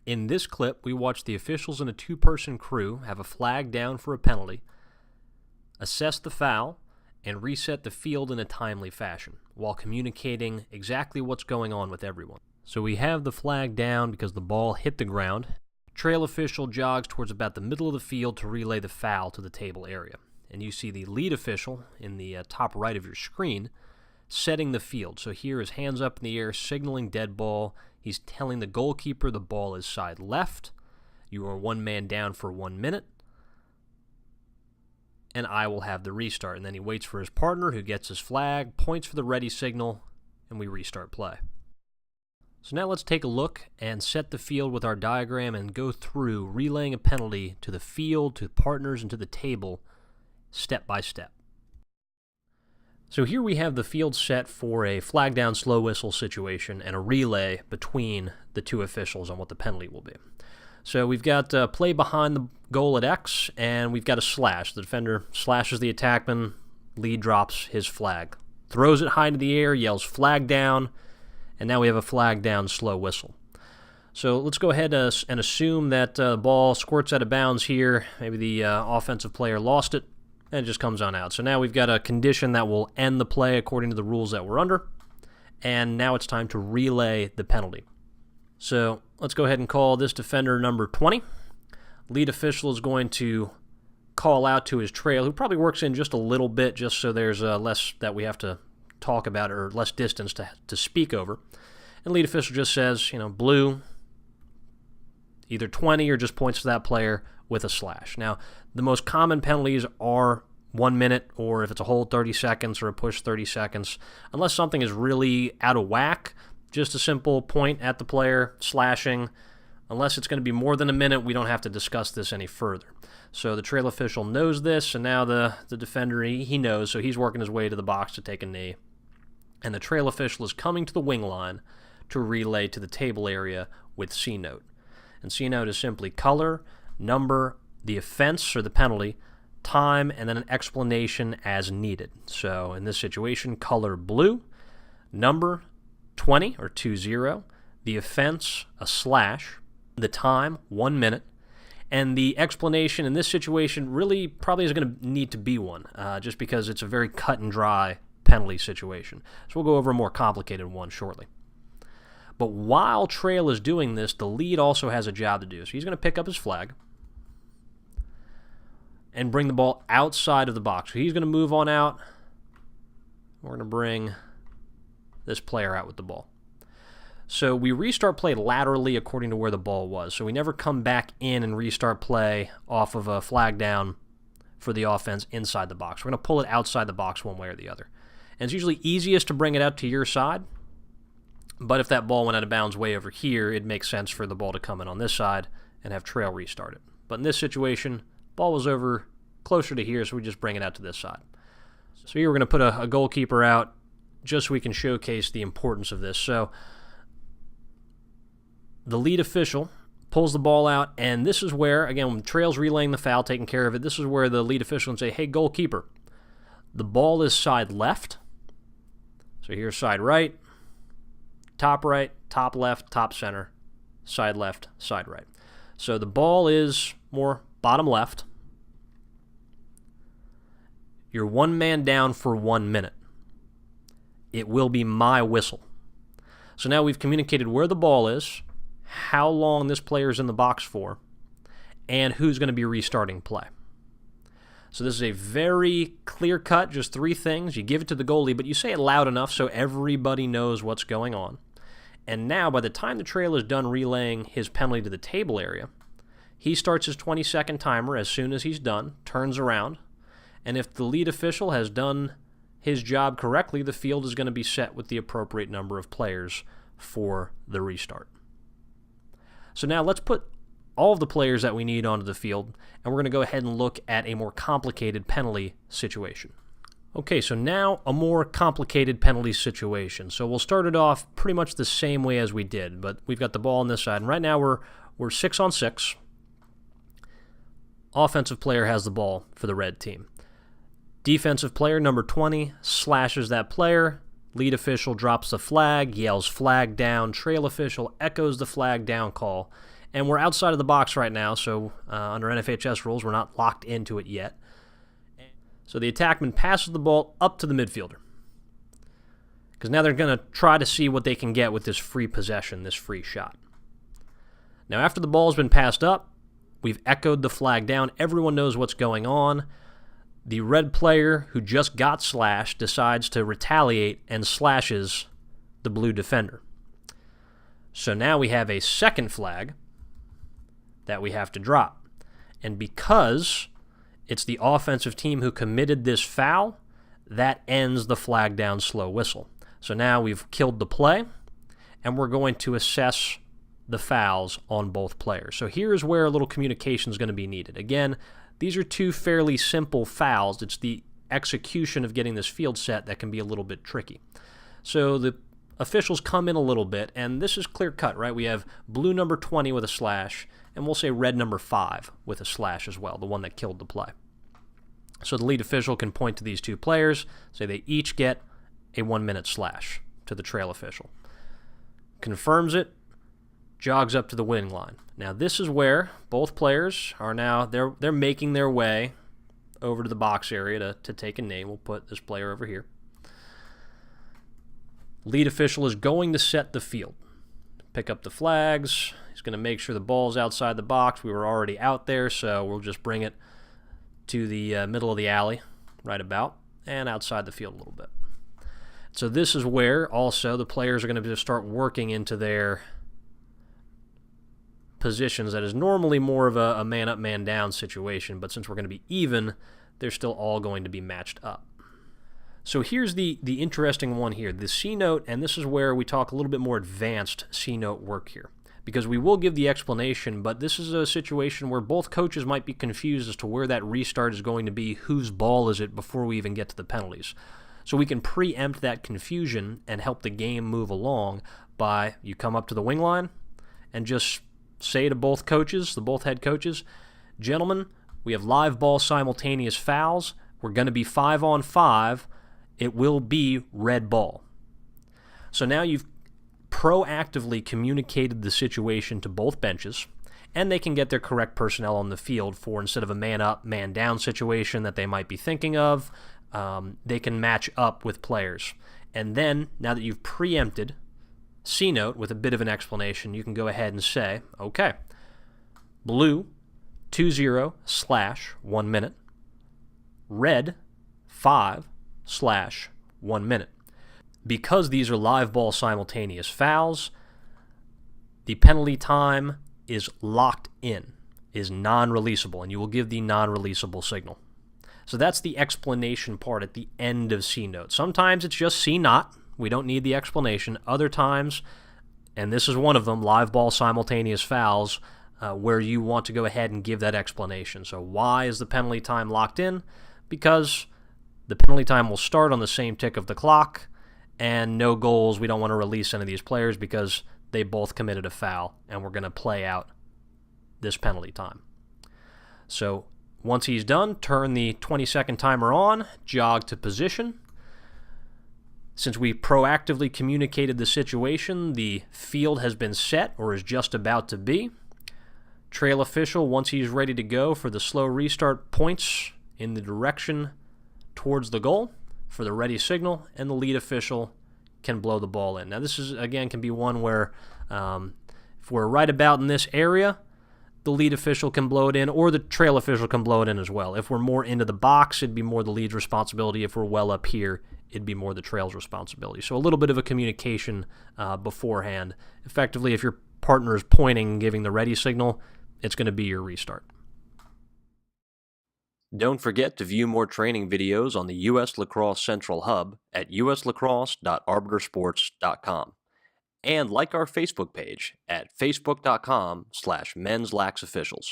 In this clip, we watch the officials in a two-person crew have a flag down for a penalty, assess the foul, and reset the field in a timely fashion, while communicating exactly what's going on with everyone. So we have the flag down because the ball hit the ground. Trail official jogs towards about the middle of the field to relay the foul to the table area. And you see the lead official in the top right of your screen setting the field. So here is hands up in the air, signaling dead ball. He's telling the goalkeeper the ball is side left. You are one man down for 1 minute. And I will have the restart. And then he waits for his partner, who gets his flag, points for the ready signal, and we restart play. So now let's take a look and set the field with our diagram and go through relaying a penalty to the field, to partners, and to the table step by step. So here we have the field set for a flag down slow whistle situation and a relay between the two officials on what the penalty will be. So we've got play behind the goal at X, and we've got a slash. The defender slashes the attackman, lead drops his flag, throws it high into the air, yells flag down, and now we have a flag down slow whistle. So let's go ahead and assume that the ball squirts out of bounds here. Maybe the offensive player lost it, and it just comes on out. So now we've got a condition that will end the play according to the rules that we're under, and now it's time to relay the penalty. So let's go ahead and call this defender number 20. Lead official is going to call out to his trail, who probably works in just a little bit, just so there's less that we have to talk about, or less distance to speak over. And lead official just says, blue, either 20 or just points to that player with a slash. Now, the most common penalties are 1 minute, or if it's a hold 30 seconds or a push 30 seconds. Unless something is really out of whack, just a simple point at the player, slashing. Unless it's going to be more than a minute, we don't have to discuss this any further. So the trail official knows this, and now the defender, he knows, so he's working his way to the box to take a knee. And the trail official is coming to the wing line to relay to the table area with C-note. And C-note is simply color, number, the offense or the penalty, time, and then an explanation as needed. So in this situation, color blue, number 20 or 20, the offense a slash, the time 1 minute, and the explanation in this situation really probably is going to need to be one, just because it's a very cut and dry penalty situation. So we'll go over a more complicated one shortly. But while Trail is doing this, the lead also has a job to do. So he's going to pick up his flag and bring the ball outside of the box. So he's going to move on out. We're going to bring this player out with the ball. So we restart play laterally according to where the ball was. So we never come back in and restart play off of a flag down for the offense inside the box. We're going to pull it outside the box one way or the other. And it's usually easiest to bring it out to your side. But if that ball went out of bounds way over here, it makes sense for the ball to come in on this side and have Trail restart it. But in this situation, ball was over closer to here, so we just bring it out to this side. So here we're going to put a goalkeeper out just so we can showcase the importance of this. So the lead official pulls the ball out, and this is where, again, when Trail's relaying the foul, taking care of it, this is where the lead official can say, hey, goalkeeper, the ball is side left. So here's side right, top left, top center, side left, side right. So the ball is more bottom left. You're one man down for 1 minute. It will be my whistle. So now we've communicated where the ball is, how long this player is in the box for, and who's going to be restarting play. So this is a very clear cut, just 3 things. You give it to the goalie, but you say it loud enough so everybody knows what's going on. And now, by the time the Trail is done relaying his penalty to the table area, he starts his 20-second timer as soon as he's done, turns around, and if the lead official has done his job correctly, the field is going to be set with the appropriate number of players for the restart. So now let's put all of the players that we need onto the field, and we're going to go ahead and look at a more complicated penalty situation. Okay, so now a more complicated penalty situation. So we'll start it off pretty much the same way as we did, but we've got the ball on this side, and right now we're 6 on 6. Offensive player has the ball for the red team. Defensive player, number 20, slashes that player. Lead official drops the flag, yells flag down. Trail official echoes the flag down call. And we're outside of the box right now, so under NFHS rules, we're not locked into it yet. So the attackman passes the ball up to the midfielder, because now they're going to try to see what they can get with this free possession, this free shot. Now, after the ball's been passed up, we've echoed the flag down. Everyone knows what's going on. The red player who just got slashed decides to retaliate and slashes the blue defender. So now we have a second flag that we have to drop. And because it's the offensive team who committed this foul, that ends the flag down slow whistle. So now we've killed the play, and we're going to assess the fouls on both players. So here's where a little communication is going to be needed. Again, these are two fairly simple fouls. It's the execution of getting this field set that can be a little bit tricky. So the officials come in a little bit, and this is clear cut, right? We have blue number 20 with a slash, and we'll say red number 5 with a slash as well, the one that killed the play. So the lead official can point to these two players, say they each get a 1-minute slash to the trail official. Confirms it, jogs up to the wing line. Now this is where both players are now, they're making their way over to the box area to take a knee. We'll put this player over here. Lead official is going to set the field. Pick up the flags. He's going to make sure the ball's outside the box. We were already out there, so we'll just bring it to the middle of the alley, right about, and outside the field a little bit. So this is where also the players are going to just start working into their positions. That is normally more of a man-up, man-down situation, but since we're going to be even, they're still all going to be matched up. So here's the interesting one here, the C-note, and this is where we talk a little bit more advanced C-note work here, because we will give the explanation, but this is a situation where both coaches might be confused as to where that restart is going to be, whose ball is it before we even get to the penalties. So we can preempt that confusion and help the game move along by you come up to the wing line and just say to both coaches, both head coaches, gentlemen, we have live ball simultaneous fouls. We're going to be 5-on-5. It will be red ball. So now you've proactively communicated the situation to both benches, and they can get their correct personnel on the field for, instead of a man-up, man-down situation that they might be thinking of, they can match up with players. And then, now that you've preempted C-note with a bit of an explanation, you can go ahead and say, okay, blue, 2-0/1 minute, red, 5/1 minute. Because these are live ball simultaneous fouls, the penalty time is locked in, is non-releasable, and you will give the non-releasable signal. So that's the explanation part at the end of C-note. Sometimes it's just C-not. We don't need the explanation. Other times, and this is one of them, live ball simultaneous fouls, where you want to go ahead and give that explanation. So why is the penalty time locked in? Because the penalty time will start on the same tick of the clock, and no goals. We don't want to release any of these players because they both committed a foul, and we're going to play out this penalty time. So once he's done, turn the 20-second timer on, jog to position. Since we proactively communicated the situation, the field has been set or is just about to be. Trail official, once he's ready to go for the slow restart, points in the direction towards the goal for the ready signal, and the lead official can blow the ball in. Now this is, again, can be one where if we're right about in this area, the lead official can blow it in, or the trail official can blow it in as well. If we're more into the box, it'd be more the lead's responsibility. If we're well up here, it'd be more the trail's responsibility. So a little bit of a communication beforehand. Effectively, if your partner is pointing and giving the ready signal, it's going to be your restart. Don't forget to view more training videos on the U.S. Lacrosse Central Hub at uslacrosse.arbitersports.com. And like our Facebook page at facebook.com/menslaxofficials.